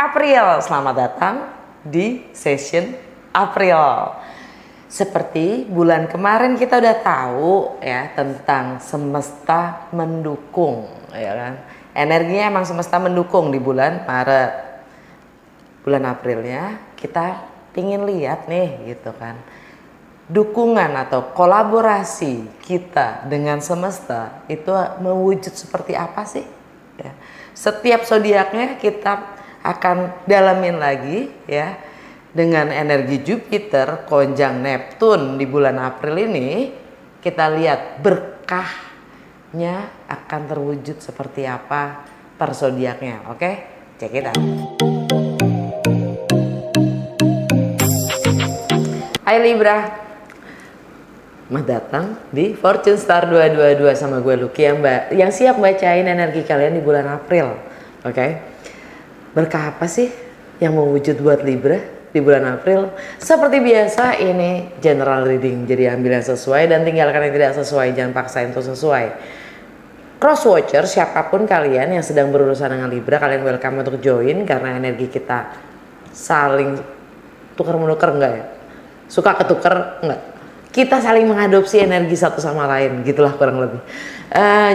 April, selamat datang di session April. Seperti bulan kemarin kita udah tahu ya tentang semesta mendukung, ya kan? Energinya emang semesta mendukung di bulan Maret. Bulan Aprilnya kita pingin lihat nih gitu kan, dukungan atau kolaborasi kita dengan semesta itu mewujud seperti apa sih? Ya. Setiap zodiaknya kita akan dalamin lagi ya, dengan energi Jupiter konjang Neptun di bulan April ini. Kita lihat berkahnya akan terwujud seperti apa per zodiaknya. Oke, check it out. Hai Libra, selamat datang di Fortune Star 222 sama gue Lucky yang siap bacain energi kalian di bulan April. Oke. Berkah apa sih yang mau wujud buat Libra di bulan April? Seperti biasa ini general reading, jadi ambil yang sesuai dan tinggalkan yang tidak sesuai, jangan paksain untuk sesuai. Cross watcher, siapapun kalian yang sedang berurusan dengan Libra, kalian welcome untuk join karena energi kita saling tukar menukar, enggak ya? Suka ketukar enggak? Kita saling mengadopsi energi satu sama lain, gitulah kurang lebih.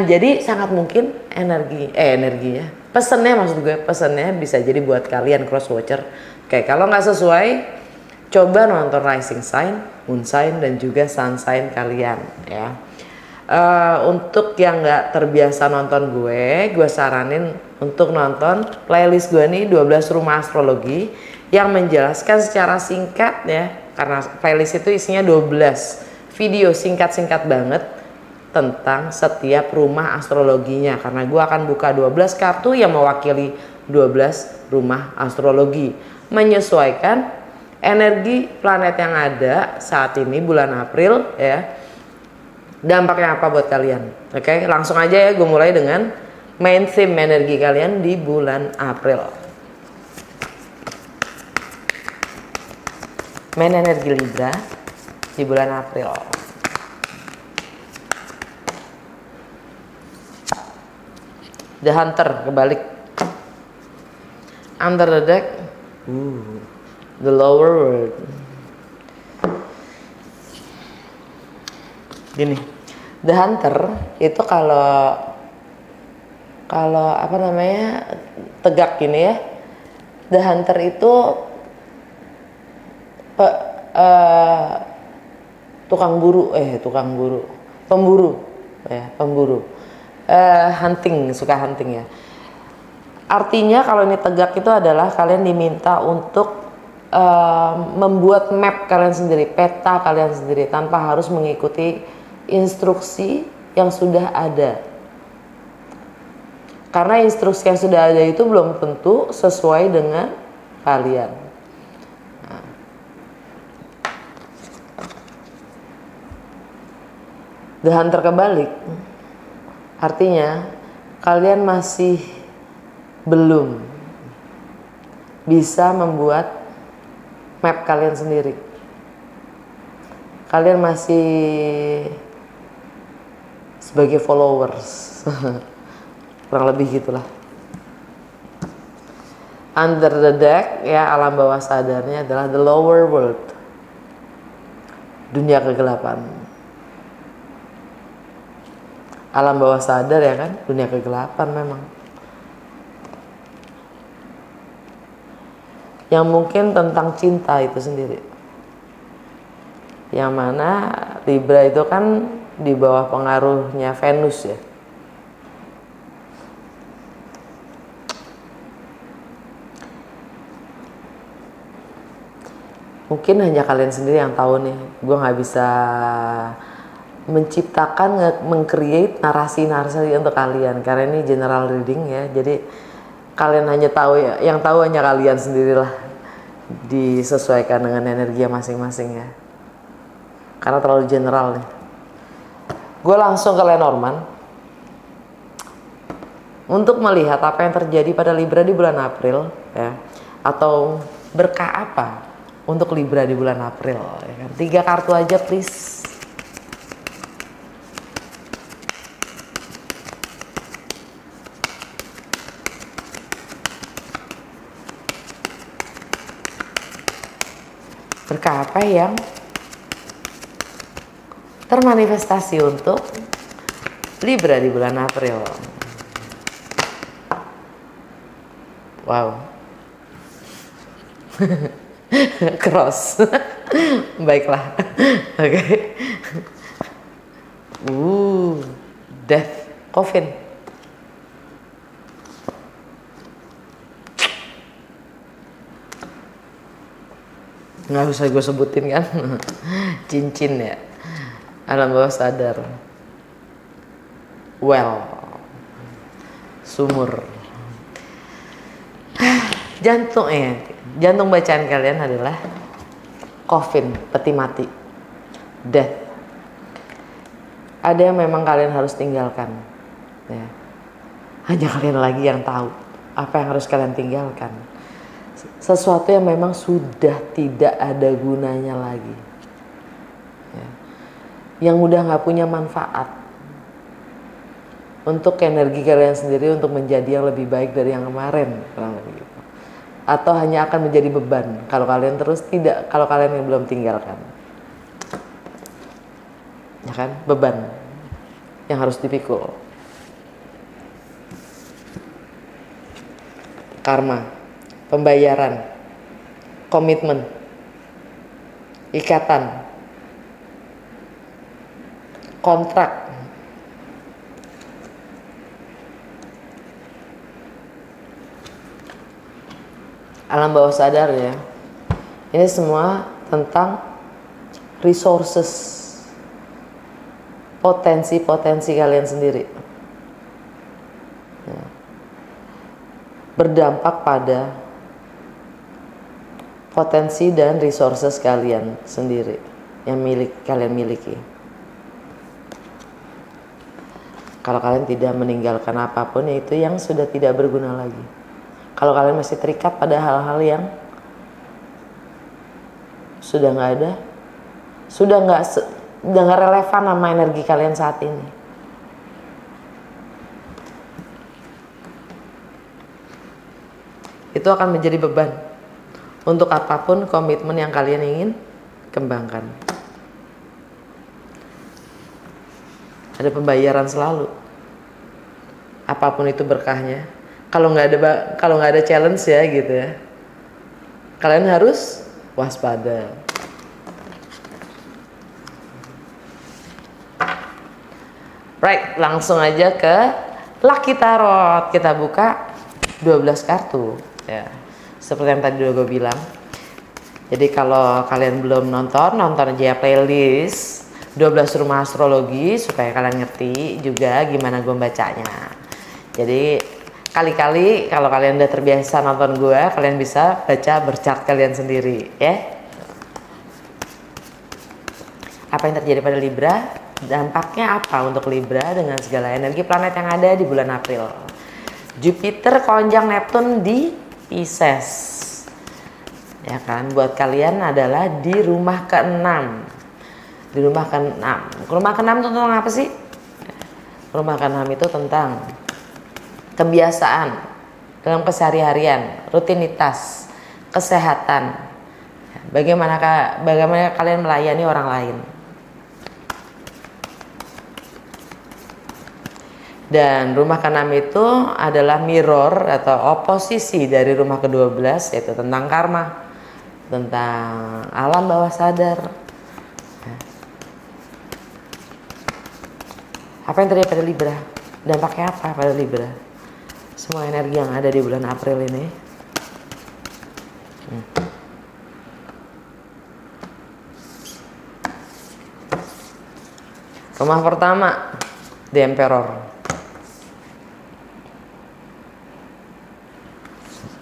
Jadi sangat mungkin energinya, pesennya bisa jadi buat kalian cross watcher. Oke, kalau nggak sesuai, coba nonton rising sign, moon sign, dan juga sun sign kalian ya. Untuk yang nggak terbiasa nonton gue saranin untuk nonton playlist gue nih 12 rumah astrologi yang menjelaskan secara singkat ya, karena playlist itu isinya 12 video singkat-singkat banget tentang setiap rumah astrologinya, karena gue akan buka 12 kartu yang mewakili 12 rumah astrologi menyesuaikan energi planet yang ada saat ini bulan April ya. Dampaknya apa buat kalian? Oke, langsung aja ya, gue mulai dengan main theme energi kalian di bulan April. Main energi Libra di bulan April. The Hunter kebalik. Under the deck, the lower world. Gini, The Hunter itu kalau apa namanya tegak gini ya. The Hunter itu pemburu. Hunting, suka hunting ya. Artinya kalau ini tegak itu adalah kalian diminta untuk membuat map kalian sendiri, peta kalian sendiri tanpa harus mengikuti instruksi yang sudah ada. Karena instruksi yang sudah ada itu belum tentu sesuai dengan kalian. The Hunter kebalik artinya kalian masih belum bisa membuat map kalian sendiri. Kalian masih sebagai followers. Kurang lebih gitulah. Under the deck ya, alam bawah sadarnya adalah the lower world, dunia kegelapan. Alam bawah sadar ya kan, dunia kegelapan memang. Yang mungkin tentang cinta itu sendiri. Yang mana Libra itu kan di bawah pengaruhnya Venus ya. Mungkin hanya kalian sendiri yang tahu nih. Gue nggak bisa menciptakan, meng-create narasi-narasi untuk kalian karena ini general reading ya. Jadi kalian hanya tahu ya, yang tahu hanya kalian sendirilah, disesuaikan dengan energi masing-masing ya. Karena terlalu general nih. Gue langsung ke Lenormand untuk melihat apa yang terjadi pada Libra di bulan April ya, atau berkah apa untuk Libra di bulan April ya kan. 3 kartu aja please. Berkah apa yang termanifestasi untuk Libra di bulan April? Wow. Cross. Baiklah. Oke. Death, coffin. Nggak usah gue sebutin kan. Cincin ya, alam bawah sadar. Well, sumur. Jantung bacaan kalian adalah coffin, peti mati, death. Ada yang memang kalian harus tinggalkan ya. Hanya kalian lagi yang tahu apa yang harus kalian tinggalkan. Sesuatu yang memang sudah tidak ada gunanya lagi ya. Yang udah gak punya manfaat untuk energi kalian sendiri, untuk menjadi yang lebih baik dari yang kemarin, gitu. Atau hanya akan menjadi beban kalau kalian kalau kalian yang belum tinggalkan ya kan, beban yang harus dipikul. Karma, pembayaran, komitmen, ikatan, kontrak. Alam bawah sadar ya. Ini semua tentang resources, potensi-potensi kalian sendiri ya. Berdampak pada potensi dan resources kalian sendiri yang kalian miliki. Kalau kalian tidak meninggalkan apapun, itu yang sudah tidak berguna lagi. Kalau kalian masih terikat pada hal-hal yang sudah nggak ada, sudah nggak relevan sama energi kalian saat ini. Itu akan menjadi beban untuk apapun komitmen yang kalian ingin kembangkan. Ada pembayaran selalu. Apapun itu berkahnya. Kalau nggak ada challenge ya gitu ya. Kalian harus waspada. Right, langsung aja ke Lucky Tarot. Kita buka 12 kartu ya. Seperti yang tadi udah gue bilang. Jadi kalau kalian belum nonton aja playlist 12 rumah astrologi supaya kalian ngerti juga gimana gue bacanya. Jadi kali-kali kalau kalian udah terbiasa nonton gue, kalian bisa baca berchart kalian sendiri ya. Apa yang terjadi pada Libra? Dampaknya apa untuk Libra dengan segala energi planet yang ada di bulan April? Jupiter konjang Neptune di Pisces. Ya kan, buat kalian adalah di rumah ke-6. Di rumah ke-6. Rumah ke-6 itu tentang apa sih? Rumah ke-6 itu tentang kebiasaan dalam keseharian, rutinitas, kesehatan. Bagaimana kalian melayani orang lain. Dan rumah ke-6 itu adalah mirror atau oposisi dari rumah ke-12, yaitu tentang karma, tentang alam bawah sadar. Apa yang terjadi pada Libra? Dampaknya apa pada Libra? Semua energi yang ada di bulan April ini. Rumah pertama, The Emperor.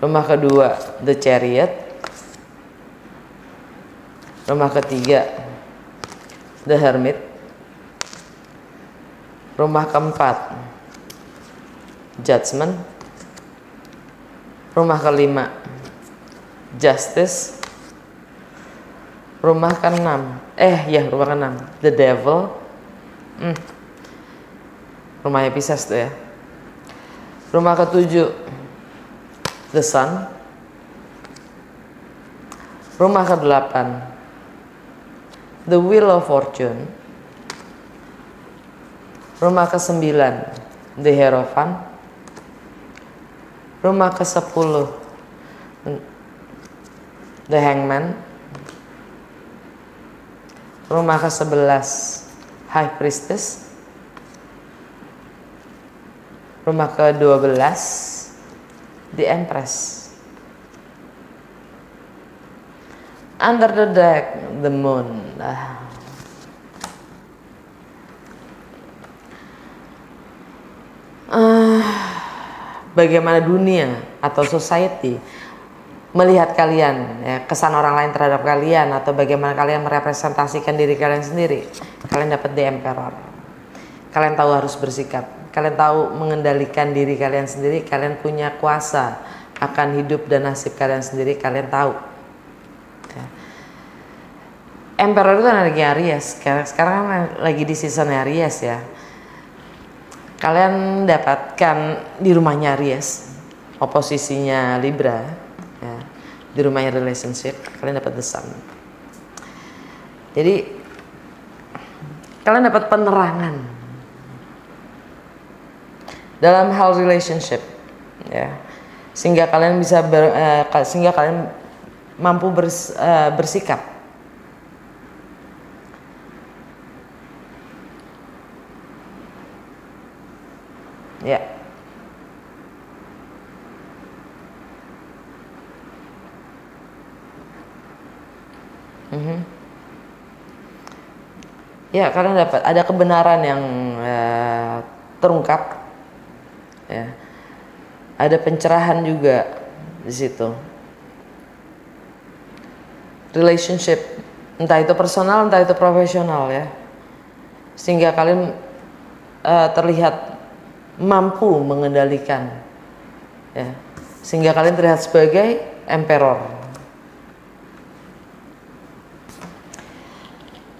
Rumah kedua, The Chariot. Rumah ketiga, The Hermit. Rumah keempat, Judgment. Rumah kelima, Justice. Rumah keenam, rumah keenam, The Devil. Rumahnya Pisces tuh ya. Rumah ketujuh, The Sun. Rumah ke-8, The Wheel of Fortune. Rumah ke-9, The Hierophant. Rumah ke-10, The Hangman. Rumah ke-11, High Priestess. Rumah ke-12, The Empress. Under the Deck, The Moon. Bagaimana dunia atau society melihat kalian, ya, kesan orang lain terhadap kalian, atau bagaimana kalian merepresentasikan diri kalian sendiri. Kalian dapat The Emperor. Kalian tahu harus bersikap, kalian tahu mengendalikan diri kalian sendiri, kalian punya kuasa akan hidup dan nasib kalian sendiri, kalian tahu, ya. Emperor itu energi Aries. Sekarang kan lagi di season Aries, ya. Kalian dapatkan di rumahnya Aries, oposisinya Libra, ya. Di rumahnya relationship, kalian dapat The Sun. Jadi kalian dapat penerangan dalam hal relationship, ya, sehingga kalian bisa sehingga kalian mampu bersikap. Ya. Ya, kalian dapat ada kebenaran yang terungkap, ya. Ada pencerahan juga di situ. Relationship, entah itu personal, entah itu profesional, ya. Sehingga kalian terlihat mampu mengendalikan, ya. Sehingga kalian terlihat sebagai emperor.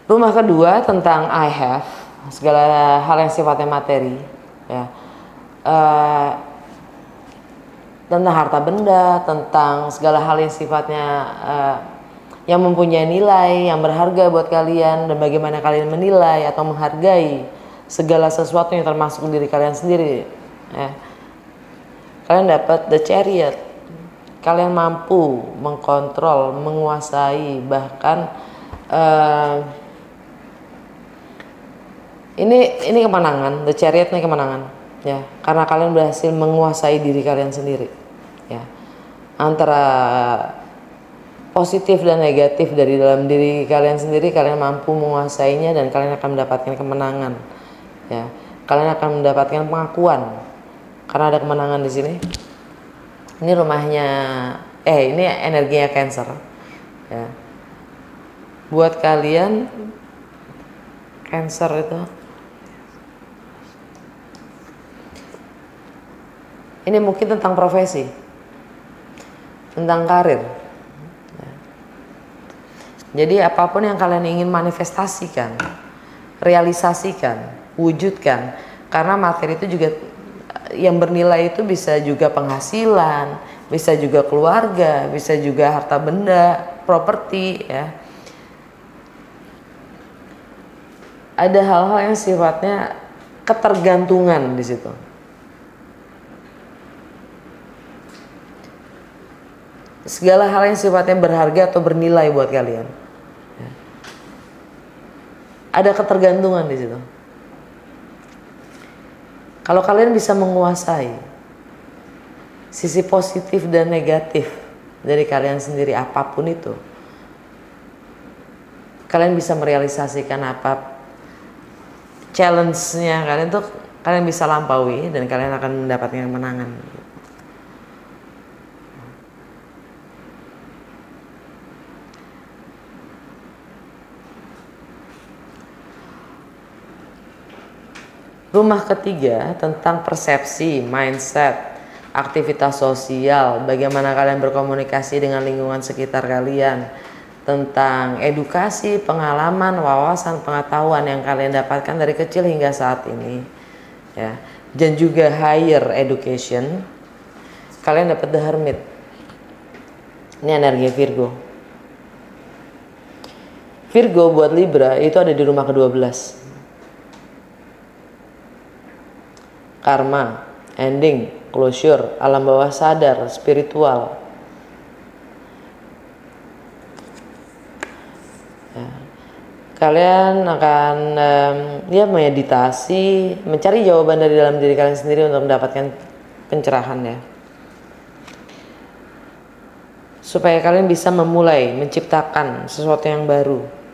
Rumah kedua tentang I have, segala hal yang sifatnya materi, ya. Tentang harta benda, tentang segala hal yang sifatnya yang mempunyai nilai, yang berharga buat kalian, dan bagaimana kalian menilai atau menghargai segala sesuatu yang termasuk diri kalian sendiri, ya. Kalian dapat The Chariot. Kalian mampu mengkontrol, menguasai, bahkan ini kemenangan. The Chariot ini kemenangan, ya, karena kalian berhasil menguasai diri kalian sendiri, ya. Antara positif dan negatif dari dalam diri kalian sendiri, kalian mampu menguasainya dan kalian akan mendapatkan kemenangan, ya. Kalian akan mendapatkan pengakuan karena ada kemenangan di sini. Ini rumahnya, ini energinya Cancer, ya. Buat kalian Cancer itu, ini mungkin tentang profesi, tentang karir. Jadi apapun yang kalian ingin manifestasikan, realisasikan, wujudkan, karena materi itu juga yang bernilai, itu bisa juga penghasilan, bisa juga keluarga, bisa juga harta benda, properti, ya. Ada hal-hal yang sifatnya ketergantungan di situ. Segala hal yang sifatnya berharga atau bernilai buat kalian, ya. Ada ketergantungan di situ. Kalau kalian bisa menguasai sisi positif dan negatif dari kalian sendiri, apapun itu, kalian bisa merealisasikan apa challenge-nya kalian tuh, kalian bisa lampaui dan kalian akan mendapatkan kemenangan. Rumah ketiga tentang persepsi, mindset, aktivitas sosial, bagaimana kalian berkomunikasi dengan lingkungan sekitar kalian, tentang edukasi, pengalaman, wawasan, pengetahuan yang kalian dapatkan dari kecil hingga saat ini, ya. Dan juga higher education. Kalian dapat The Hermit. Ini energi Virgo. Virgo buat Libra itu ada di rumah ke-12. Karma, ending, closure, alam bawah sadar, spiritual. Ya. Kalian akan meditasi, mencari jawaban dari dalam diri kalian sendiri untuk mendapatkan pencerahan ya. Supaya kalian bisa memulai menciptakan sesuatu yang baru.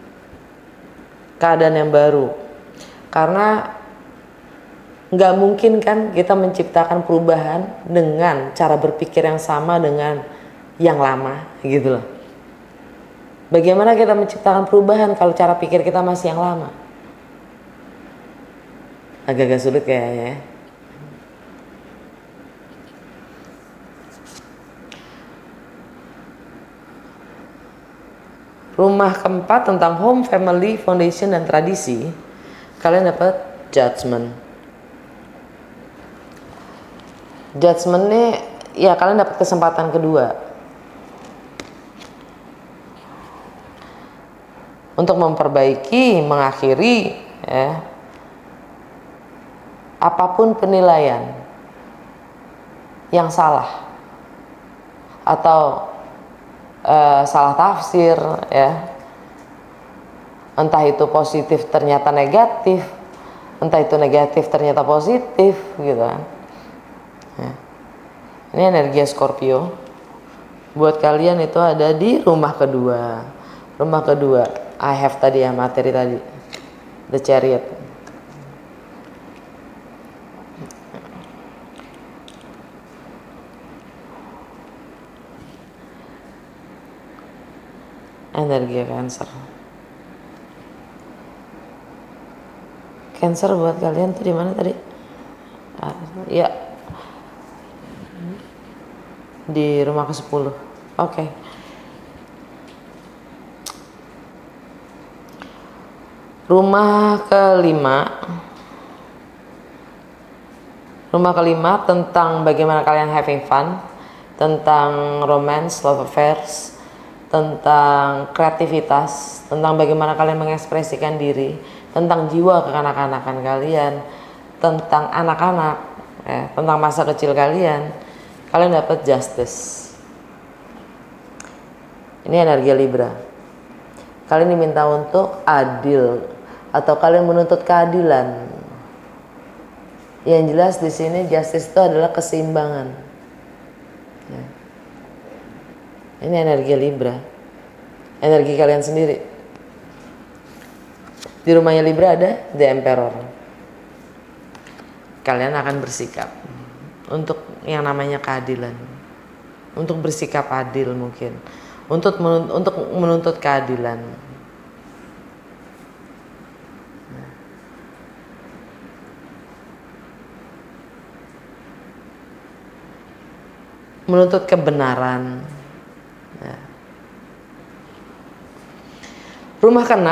Keadaan yang baru, karena nggak mungkin kan kita menciptakan perubahan dengan cara berpikir yang sama dengan yang lama gitu loh. Bagaimana kita menciptakan perubahan kalau cara pikir kita masih yang lama? Agak-agak sulit kayaknya ya. Rumah keempat tentang home, family, foundation, dan tradisi. Kalian dapat judgment. Judgment nih, ya kalian dapat kesempatan kedua untuk memperbaiki, mengakhiri ya, apapun penilaian yang salah atau salah tafsir ya, entah itu positif ternyata negatif, entah itu negatif ternyata positif gitu kan ya. Ini energi Scorpio buat kalian itu ada di rumah kedua. Rumah kedua I have tadi ya, materi tadi, the Chariot. Energi Cancer. Cancer buat kalian tuh di mana tadi? Ya, di rumah ke-10. Oke. Rumah kelima. Rumah kelima tentang bagaimana kalian having fun, tentang romance, love affairs, tentang kreativitas, tentang bagaimana kalian mengekspresikan diri, tentang jiwa kekanak-kanakan kalian, tentang anak-anak, tentang masa kecil kalian. Kalian dapat justice. Ini energi Libra. Kalian diminta untuk adil atau kalian menuntut keadilan. Yang jelas di sini justice itu adalah keseimbangan. Ini energi Libra, energi kalian sendiri. Di rumahnya Libra ada The Emperor. Kalian akan bersikap untuk yang namanya keadilan, untuk bersikap adil mungkin, untuk menuntut keadilan. Menuntut kebenaran. Rumah ke-6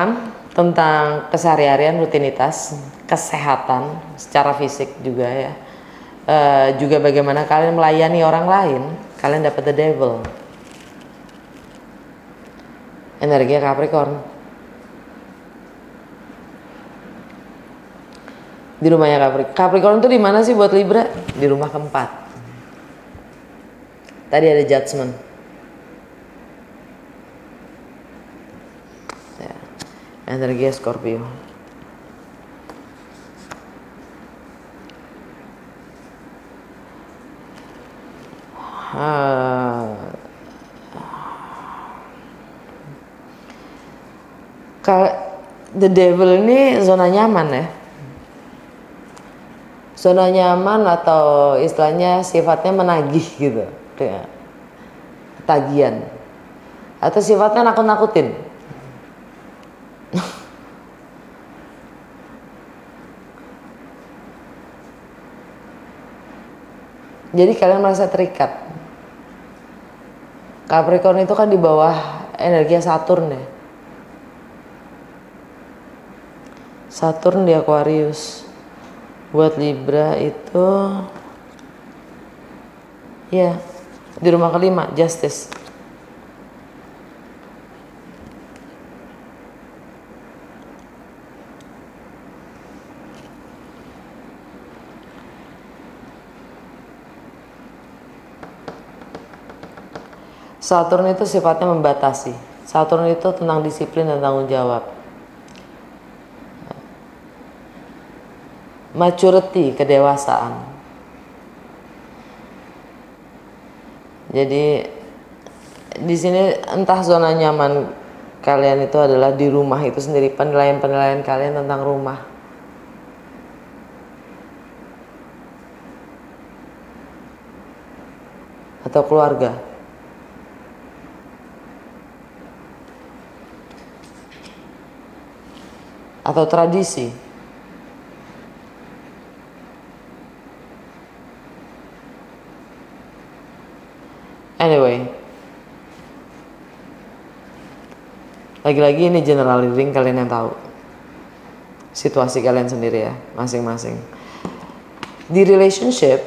tentang keseharian, rutinitas, kesehatan secara fisik juga ya. Juga bagaimana kalian melayani orang lain. Kalian dapat The Devil. Energi Capricorn. Di rumahnya Capricorn. Capricorn itu di mana sih buat Libra? Di rumah keempat. Tadi ada Judgment. Energi Scorpio. The Devil ini zona nyaman ya. Zona nyaman atau istilahnya sifatnya menagih gitu. Tagihan. Atau sifatnya nakut-nakutin. Jadi kalian merasa terikat. Capricorn itu kan di bawah energi Saturn ya. Saturn di Aquarius. Buat Libra itu ya di rumah kelima, Justice. Saturn itu sifatnya membatasi. Saturn itu tentang disiplin dan tanggung jawab. Maturity, kedewasaan. Jadi di sini entah zona nyaman kalian itu adalah di rumah itu sendiri, penilaian-penilaian kalian tentang rumah. Atau keluarga. Atau tradisi. Anyway, lagi-lagi ini general reading, kalian yang tahu situasi kalian sendiri ya, masing-masing. Di relationship,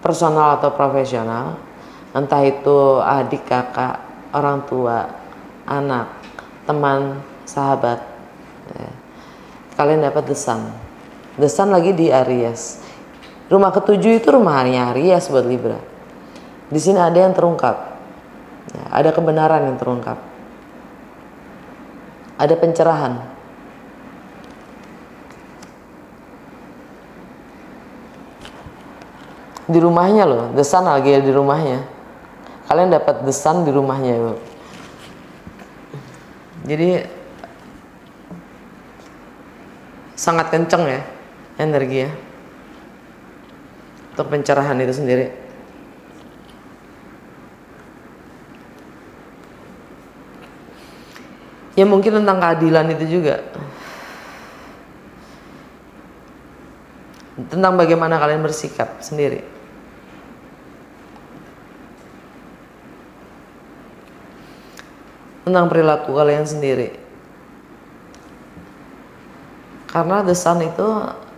personal atau profesional, entah itu adik, kakak, orang tua, anak, teman, sahabat, ya, kalian dapat the sun. The sun lagi di Aries. Rumah ketujuh itu rumahnya Aries buat Libra. Di sini ada yang terungkap, ya, ada kebenaran yang terungkap, ada pencerahan. Di rumahnya loh, the sun lagi di rumahnya. Kalian dapat the sun di rumahnya, Bu. Jadi sangat kenceng ya energi ya untuk pencerahan itu sendiri. Ya mungkin tentang keadilan itu juga, tentang bagaimana kalian bersikap sendiri. Tentang perilaku kalian sendiri. Karena the sun itu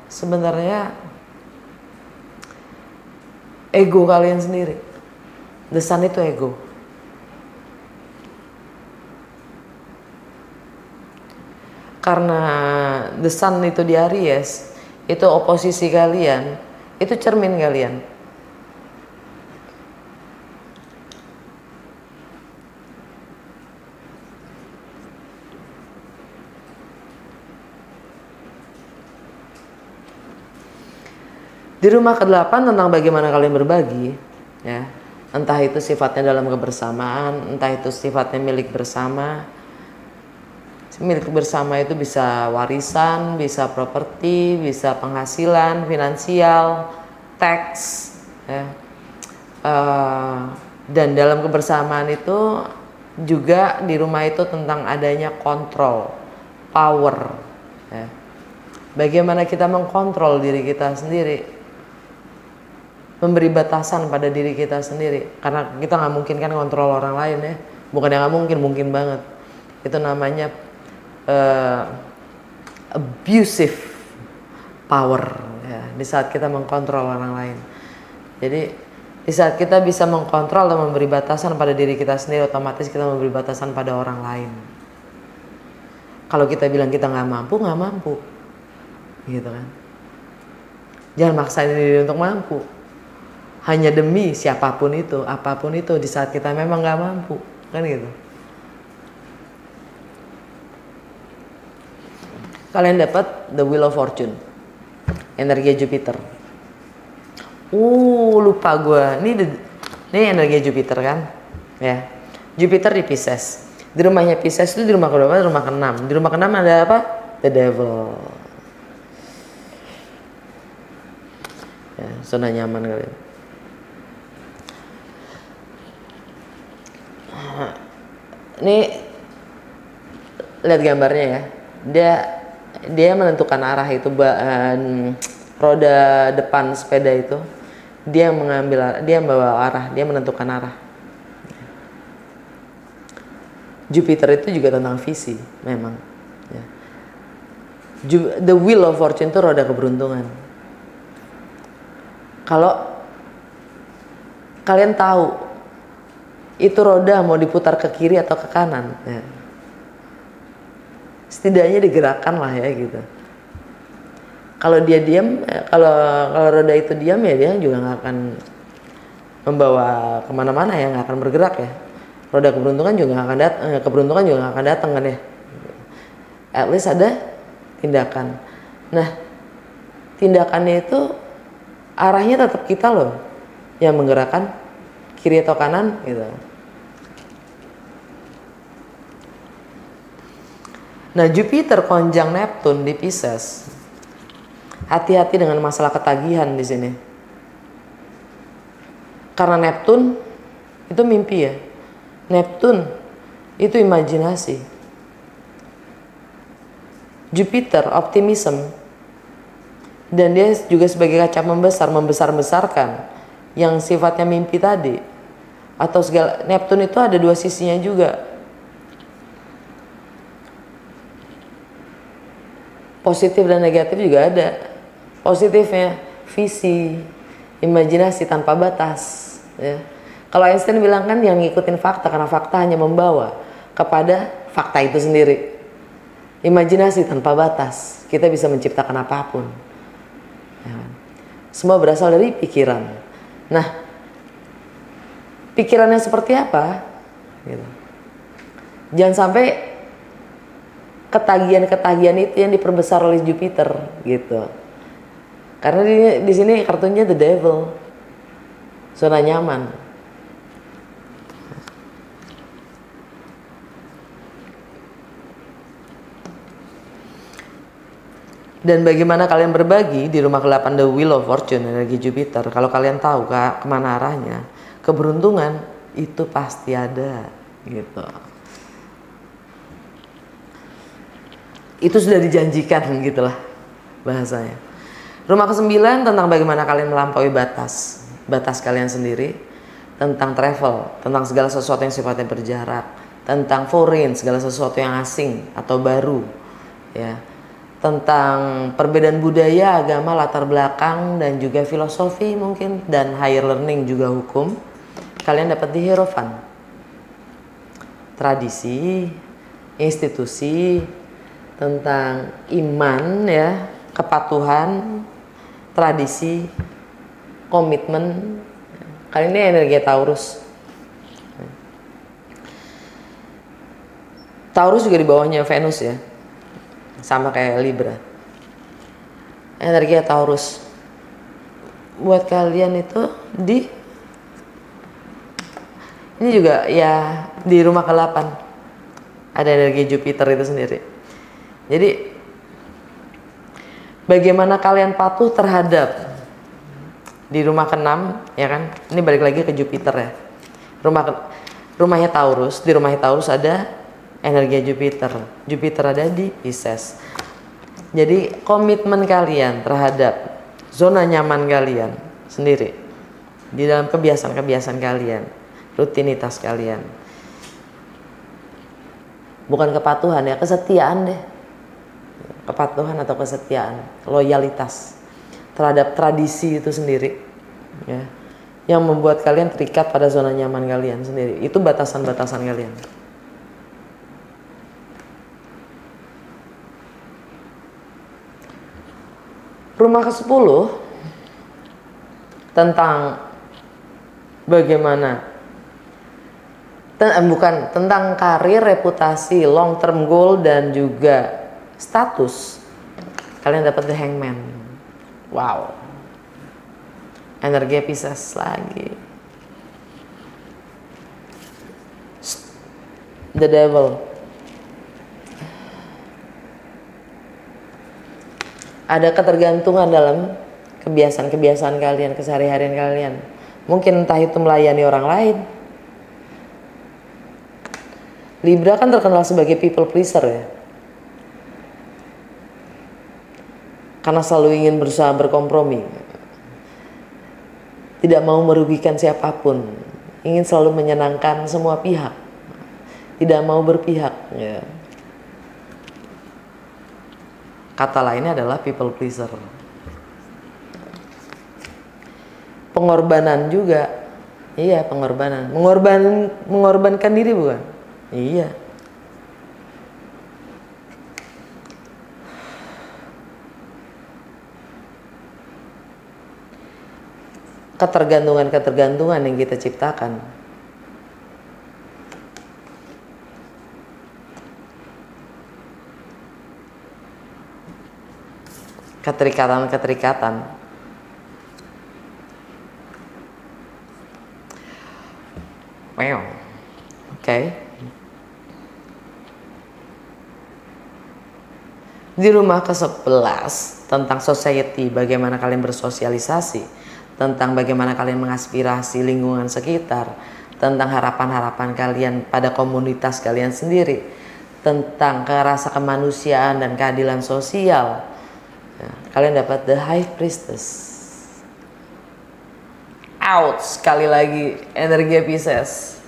sebenarnya ego kalian sendiri. The sun itu ego. Karena the sun itu di Aries, itu oposisi kalian, itu cermin kalian. Di rumah ke-8 tentang bagaimana kalian berbagi, ya. Entah itu sifatnya dalam kebersamaan, entah itu sifatnya milik bersama. Milik bersama itu bisa warisan, bisa properti, bisa penghasilan, finansial, teks, ya. Dan dalam kebersamaan itu juga di rumah itu tentang adanya kontrol, power, ya. Bagaimana kita mengkontrol diri kita sendiri, memberi batasan pada diri kita sendiri, karena kita nggak mungkin kan kontrol orang lain ya, bukan yang nggak mungkin, mungkin banget. Itu namanya abusive power ya, di saat kita mengkontrol orang lain. Jadi di saat kita bisa mengkontrol dan memberi batasan pada diri kita sendiri, otomatis kita memberi batasan pada orang lain. Kalau kita bilang kita nggak mampu, gitu kan. Jangan maksain diri untuk mampu. Hanya demi siapapun itu, apapun itu, di saat kita memang nggak mampu, kan gitu. Kalian dapat the Wheel of Fortune, energi Jupiter. Lupa gue. Ini energi Jupiter kan, ya. Jupiter di Pisces. Di rumahnya Pisces itu di rumah ke-2, rumah ke-6. Di rumah ke-6 ada apa? The Devil. Ya, zona nyaman kalian. Ini lihat gambarnya ya. Dia menentukan arah itu, roda depan sepeda itu. Dia yang mengambil, dia yang membawa arah, dia menentukan arah. Jupiter itu juga tentang visi, memang. Ya. The Wheel of Fortune itu roda keberuntungan. Kalau kalian tahu itu roda mau diputar ke kiri atau ke kanan, ya, setidaknya digerakkan lah ya gitu. Kalau dia diam, kalau roda itu diam ya dia juga nggak akan membawa kemana-mana ya, nggak akan bergerak ya. Roda keberuntungan juga nggak akan keberuntungan juga nggak akan datang kan ya. At least ada tindakan. Nah, tindakannya itu arahnya tetap kita loh yang menggerakkan, kiri atau kanan gitu. Nah, Jupiter konjang Neptune di Pisces. Hati-hati dengan masalah ketagihan di sini. Karena Neptune itu mimpi ya. Neptune itu imajinasi. Jupiter optimism. Dan dia juga sebagai kaca membesar-besarkan yang sifatnya mimpi tadi. Atau segala, Neptune itu ada dua sisinya juga. Positif dan negatif juga ada. Positifnya visi, imajinasi tanpa batas ya. Kalau Einstein bilang kan yang ngikutin fakta, karena fakta hanya membawa kepada fakta itu sendiri. Imajinasi tanpa batas, kita bisa menciptakan apapun ya. Semua berasal dari pikiran. Nah, pikirannya seperti apa gitu. Jangan sampai ketagihan itu yang diperbesar oleh Jupiter gitu. Karena di sini kartunya the devil, zona nyaman. Dan bagaimana kalian berbagi di rumah ke-8 The Wheel of Fortune, energi Jupiter. Kalau kalian tahu kemana arahnya, keberuntungan itu pasti ada gitu. Itu sudah dijanjikan gitulah bahasanya. Rumah ke-9 tentang bagaimana kalian melampaui batas kalian sendiri, tentang travel, tentang segala sesuatu yang sifatnya berjarak, tentang foreign, segala sesuatu yang asing atau baru ya, tentang perbedaan budaya, agama, latar belakang, dan juga filosofi mungkin, dan higher learning juga hukum. Kalian dapat di Hierophant. Tradisi, institusi, tentang iman ya, kepatuhan, tradisi, komitmen. Kali ini energi Taurus. Taurus juga di bawahnya Venus ya, sama kayak Libra. Energi Taurus buat kalian itu ini juga ya, di rumah ke-8 ada energi Jupiter itu sendiri. Jadi bagaimana kalian patuh terhadap di rumah ke-6 ya kan? Ini balik lagi ke Jupiter ya. Rumahnya Taurus, di rumahnya Taurus ada energi Jupiter. Jupiter ada di Pisces. Jadi komitmen kalian terhadap zona nyaman kalian sendiri di dalam kebiasaan-kebiasaan kalian, rutinitas kalian. Bukan kepatuhan ya, kesetiaan deh. Kepatuhan atau kesetiaan, loyalitas terhadap tradisi itu sendiri ya, yang membuat kalian terikat pada zona nyaman kalian sendiri. Itu batasan-batasan kalian. Rumah ke-10 tentang bagaimana tentang karir, reputasi, long term goal, dan juga status. Kalian dapat The Hangman. Wow. Energi Pisces lagi. The Devil. Ada ketergantungan dalam kebiasaan-kebiasaan kalian, keseharian kalian. Mungkin entah itu melayani orang lain. Libra kan terkenal sebagai people pleaser ya. Karena selalu ingin berusaha berkompromi. Tidak mau merugikan siapapun. Ingin selalu menyenangkan semua pihak. Tidak mau berpihak ya. Kata lainnya adalah people pleaser. Pengorbanan juga. Iya, pengorbanan. Mengorbankan diri bukan? Iya. ketergantungan yang kita ciptakan. Keterikatan. Wow. Oke. Di rumah ke-11 tentang society, bagaimana kalian bersosialisasi, tentang bagaimana kalian mengaspirasi lingkungan sekitar, tentang harapan-harapan kalian pada komunitas kalian sendiri, tentang rasa kemanusiaan dan keadilan sosial. Ya, kalian dapat the High Priestess. Out sekali lagi energi Pisces.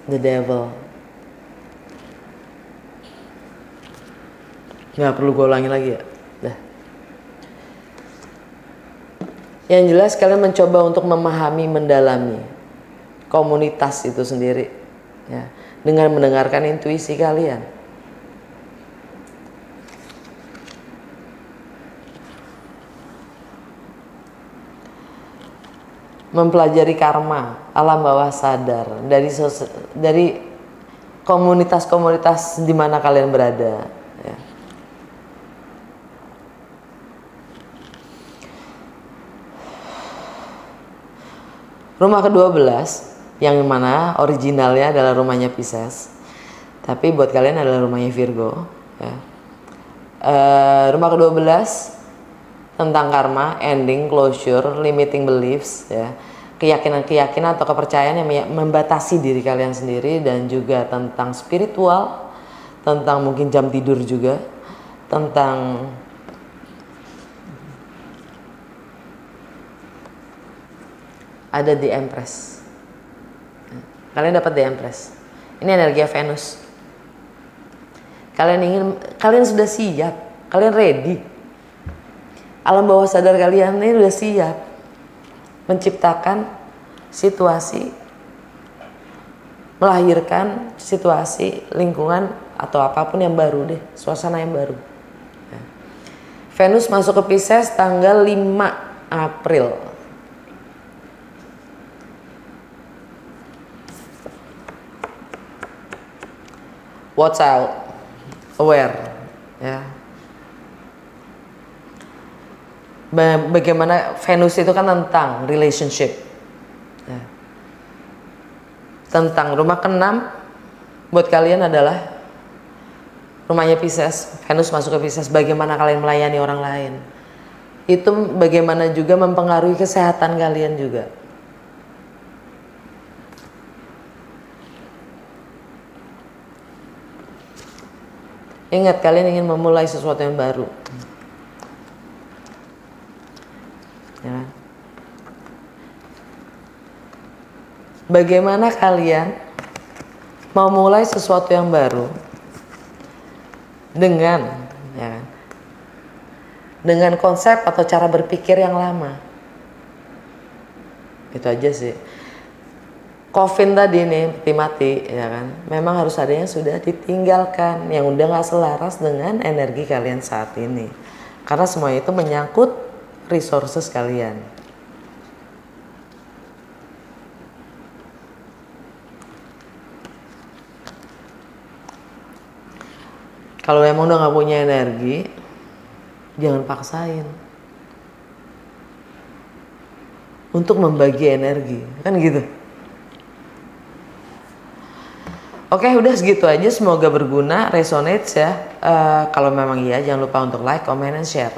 The Devil. Nggak perlu gue ulangi lagi ya. Dah. Yang jelas kalian mencoba untuk memahami, mendalami komunitas itu sendiri, ya, dengan mendengarkan intuisi kalian. Mempelajari karma, alam bawah sadar dari komunitas-komunitas di mana kalian berada. Ya. Rumah ke-12 yang mana originalnya adalah rumahnya Pisces, tapi buat kalian adalah rumahnya Virgo. Ya. Rumah ke-12 tentang karma, ending, closure, limiting beliefs, ya, keyakinan-keyakinan atau kepercayaan yang membatasi diri kalian sendiri, dan juga tentang spiritual, tentang mungkin jam tidur juga, tentang ada di Empress. Kalian dapat di Empress. Ini energi Venus. Kalian sudah siap, kalian ready. Alam bawah sadar kalian ini udah siap menciptakan situasi, melahirkan situasi, lingkungan atau apapun yang baru deh, suasana yang baru. Venus masuk ke Pisces tanggal 5 April. Watch out, aware, ya. Bagaimana Venus itu kan tentang relationship, ya. Tentang rumah ke-6 buat kalian adalah rumahnya Pisces. Venus masuk ke Pisces, bagaimana kalian melayani orang lain, itu bagaimana juga mempengaruhi kesehatan kalian juga. Ingat, kalian ingin memulai sesuatu yang baru, ya. Bagaimana kalian mau mulai sesuatu yang baru dengan, ya, dengan konsep atau cara berpikir yang lama. Itu aja sih. Coffin tadi nih, peti mati, ya kan, memang harus ada yang sudah ditinggalkan, yang udah gak selaras dengan energi kalian saat ini, karena semua itu menyangkut resources kalian. Kalau emang udah gak punya energi, jangan paksain untuk membagi energi, kan gitu. Oke, udah segitu aja. Semoga berguna, resonate ya. Kalau memang iya, jangan lupa untuk like, comment, and share.